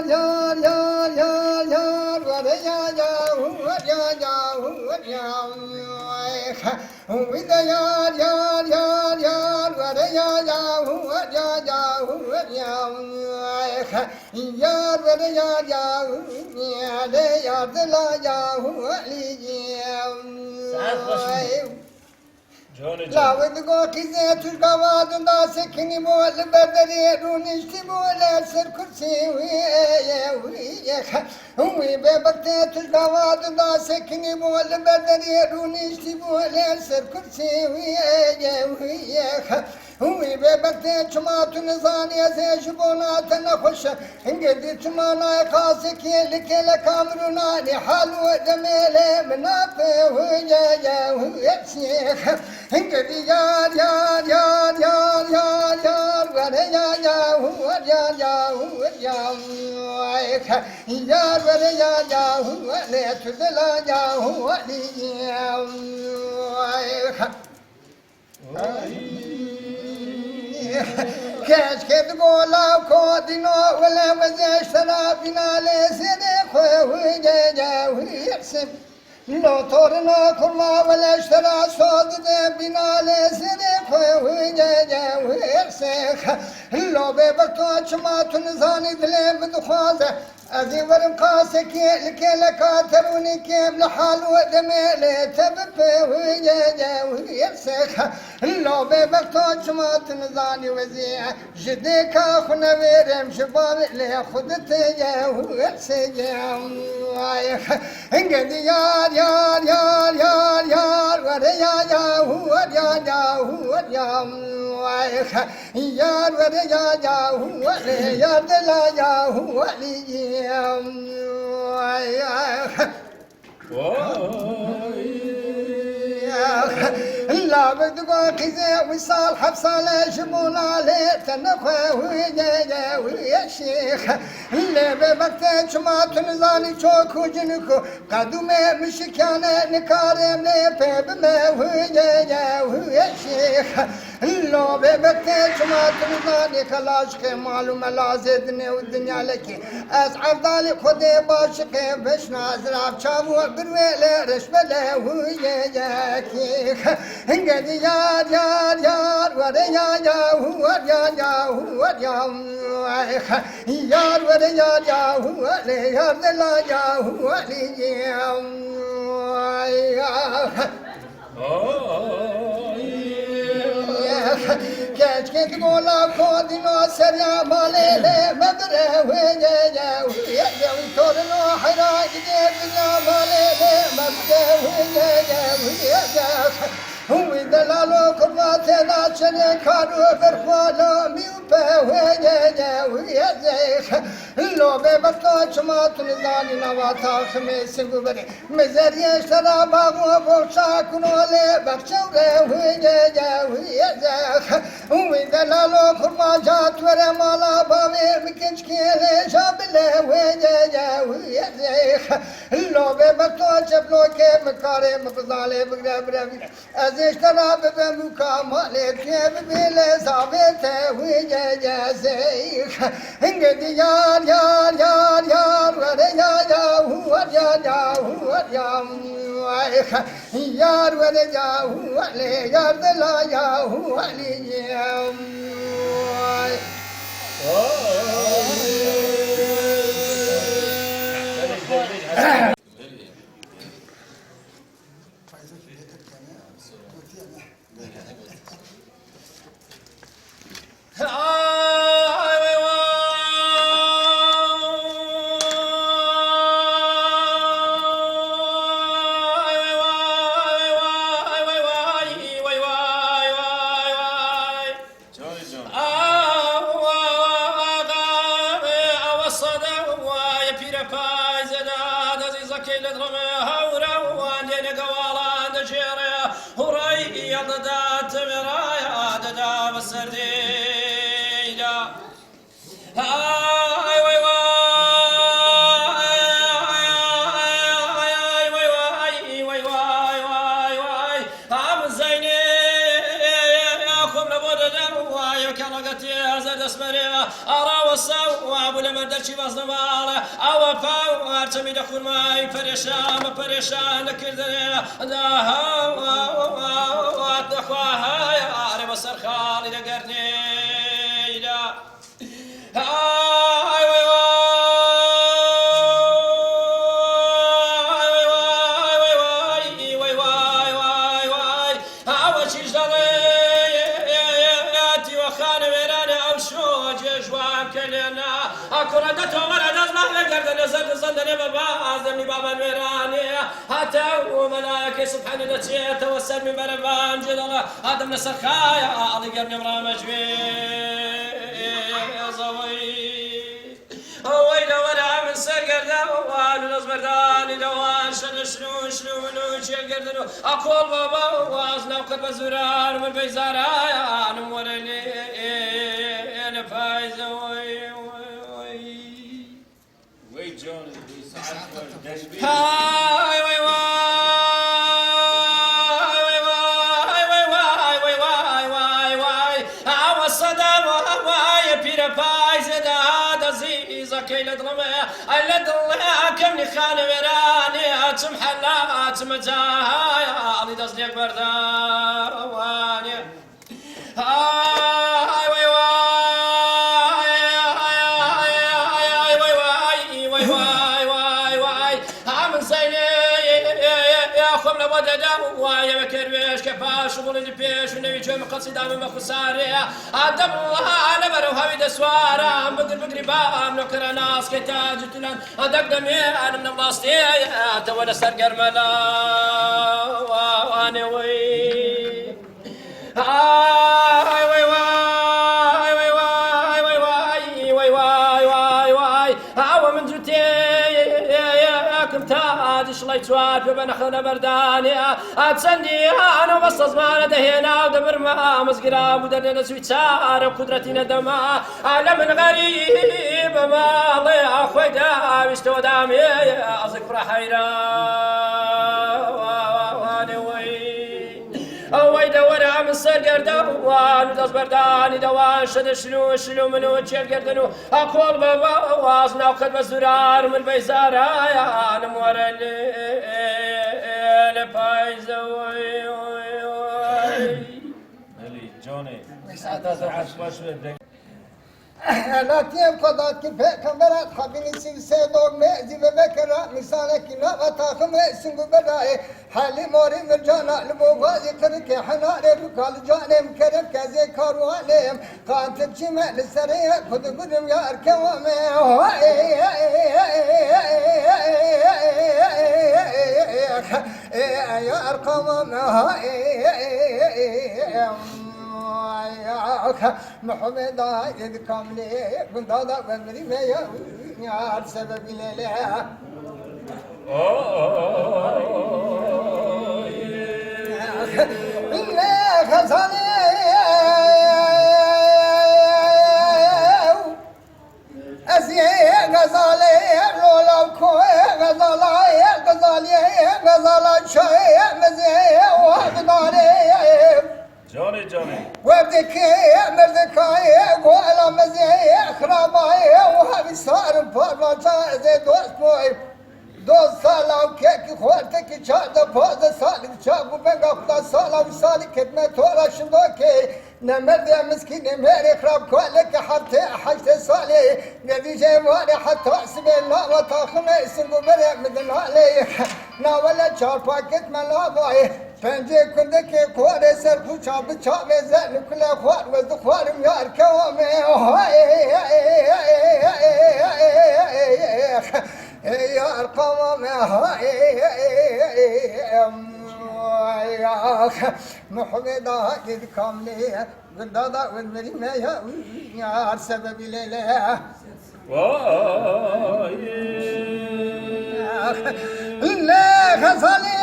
yar yar yar yar var ya ya var ya ya var ya bir de yar yar yar yar var ya ya var ya ya var ya yar var ya ya de yar de la ya لا ودقو كذا تلقى دا سكني مول بدري رونشتي مول سر كرسي ويا وي ببكت تلقى دا سكني مول بدري رونشتي مول سر كرسي ويا وي ببكت شمات نزاني زي شبونات نخش انقدي تمانا قاسك لك لكامرنا لحالو دميلي منافي ويا شيخ انقدي يار يار يار يار يار يار ورا يا يا ور يا يا ور يا يار ورا يا يا ور تدلا يا ور keşke gola kodino vela mezeshra binale sene khoye lo torna kurma vela shra sod de binale sene khoye lo be bakto chma tun zani dile bidkhaze ازي ورم قاسك لك كاتروني كيف لحال ودمي تبب ويرسخ لو ببكتو ما تنزاني وزي جديك اخونا ويرم شباب لي خدت يا ويرسخ انقدي يار يار يار يار يار ورا يا يا هو يا يا هو يا يار ورا يا يا هو يا دلا يا هو لي لا بدقو كذا وصال حفصة شمونا ليتنخوي ويا شيخ اللي ببكتك ما تنزاني شوكو جنكو قدومي مشكانة نكارم ليبب ما ويا شيخ اللو ببكتك ما تنزاني خلاشك معلوم لازدني والدنيا لك أسعب ذلك خدي باشك بش نازراب شامو برويلي رشبله ويا كيخ انقدي يار يار يار ورا يا يا هو يا يا هو يا يار ورا يا يا هو يا لا يا هو keşke gola kodino serya malele medre weye torno hayra gide dünya malele medre weye Hui delalo kurmate na çene karu berkhwalo miupe weye lo bebakto chma tunzani nawata khme singubere mezeriye shara bagu bocha kunole bakchore weye hui delalo kurma jatvere mala bave mikench kele shabile weye lo bebakto chaplo ke mkare mkzale bigre ازشترا به مکامل که بله ثابت ویجه زیخ انگدی یار یار یار یار ور یا یا هو یا یا هو یا یار ور یا هو له یار دلا یا هو لی مزنواله او پاو چمی دخورمای پریشان کردنه دخواهای آره بسر خالی دگرنی سبحان الله توسل من برفان جد الله آدم نسر خايا علي قرن برامج زوي ويلا ولا من سرقر دوان ونصبر داني دوان شنو منو شقردنو أقول بابا وازنا وقرب زرار من بيزارايا نمورني أنا فايز وي جون هاي وي خان وراني اتمحلات مجايا علي دزنيك برداواني هاي وي واي من زيني يا خمنا وددا واي مكربيش كفاش وبولي بيش ونبي جو مقصد من خساري ادم الله على بروها دسوارا بقري بام نكر ناس كتاج تلان ادق دمي انا من الباستي تولا سرقر ملا وانا وي هاي واي هاو من جوتي تاج شليت واد بنخنا برداني اتسندي انا بس زمان دهينا ودبر ما مسقرا ودنا سويتار قدرتي ندما انا من غريب ما الله اخوي دا مستوى دامي ازك فرحيرا وانا وي دورا من سرقر دوان ودز برداني دوان شنو منو تشيل قردنو اقول بابا وازنا وقد بزرار من بيزارا يا نمور اللي بايز هلي جوني عشوش لا تيم قضات كفاء كبرات حبيني سيدوغ مأزي ببكرة مثالك نغا تاخم سنقو براي حالي موري مرجانا لبوغازي تركي حناري بكال جانم كرم كازي كاروانم قاتب جمع لسريع خد قدم يا أركوامي يا أركوامي محمد عيد كاملي بندادا بمري ميا يا سبب ليلة إلا غزالي أزي غزالي لولا كوي غزالي شوي مزي وغدالي جوني وابدك مردك وعلى مزي خراباي وهذه صار بفرجة زي دوست بوي دوست سالا وكيك خوارتك شاد فوز سالك شاب وبنقى خدا سالا وسالك كدمة تورا شندوكي نمرد يا مسكين ميري خراب كوالك حتى حجت سالي نبي جيواني حتى اسم الله وتاخمي سنقو مريم مدن علي ناولا شار باكت ملاباي پنجه کنده که خواره سر خوچا بچا بزن کل خوار وزد خوارم یار کوامه یار قوامه محمد آقید کاملی گندادا ونمریم یار سبب لیله لا غزالي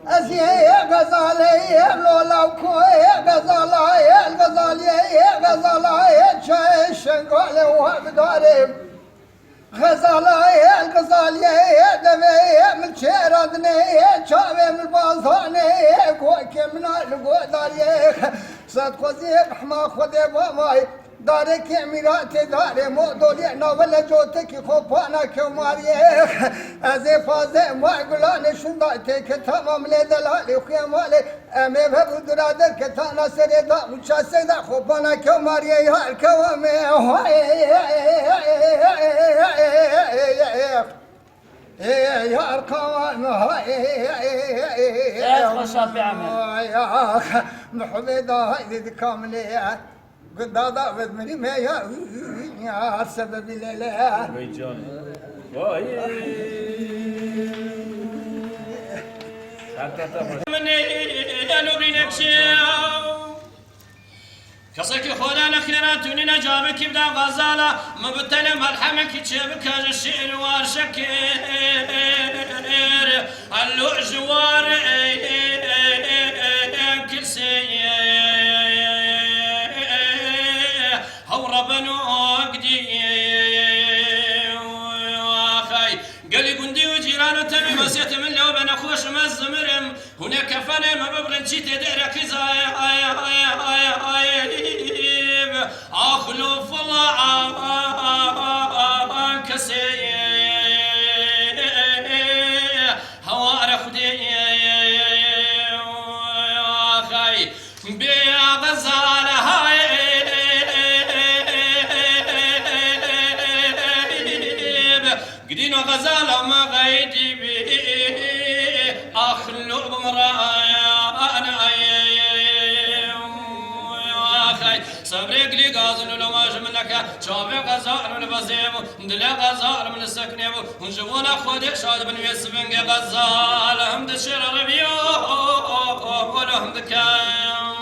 أزي غزالي لولا كوي غزالي شاي شنقال وهبداري غزالة الغزالية دمي من شيرادني شامي من البازاني كوكي من القدالي صدق وزيب حما خذي باماي دارك اميراتي داري مودولي نوبل جوتك خوبانا كماريخ ازي فازي ما يقولاني شنداتك تمام لي دلالي وخيمالي امي بابو درادر كتانا سريدا وشاسيدا خوبانا كماريخ هالكوامي يا ارقام يا خشاب بعمل يا محمد هاي كامله قد هذا بدمني ما يا سبب لا وي جوني وي حتى تمر مني نبرينك شيو كسك خولا خيرات نجابك يبدا غزاله مبتلى ملحمك تشبك الشير وارشكير اللو جوار كل سي هور بنو قدي قالي قندي وجيرانو تبي مسيت من لو بنا خوش مزمرم هناك فانا ما ببرن جيت ديرك اخلف الله كسي هوار خدي خاي بيا غزاله هاي قدينا غزاله ما غيدي بي اخلو بمرايا انا صبرك لي قازن لو ما جملك شوفي غزال من البزيم دلا غزال من السكنيب ونجبونا خودي شاد بن يسبن غزال هم دشر ربيو ولهم ذكايم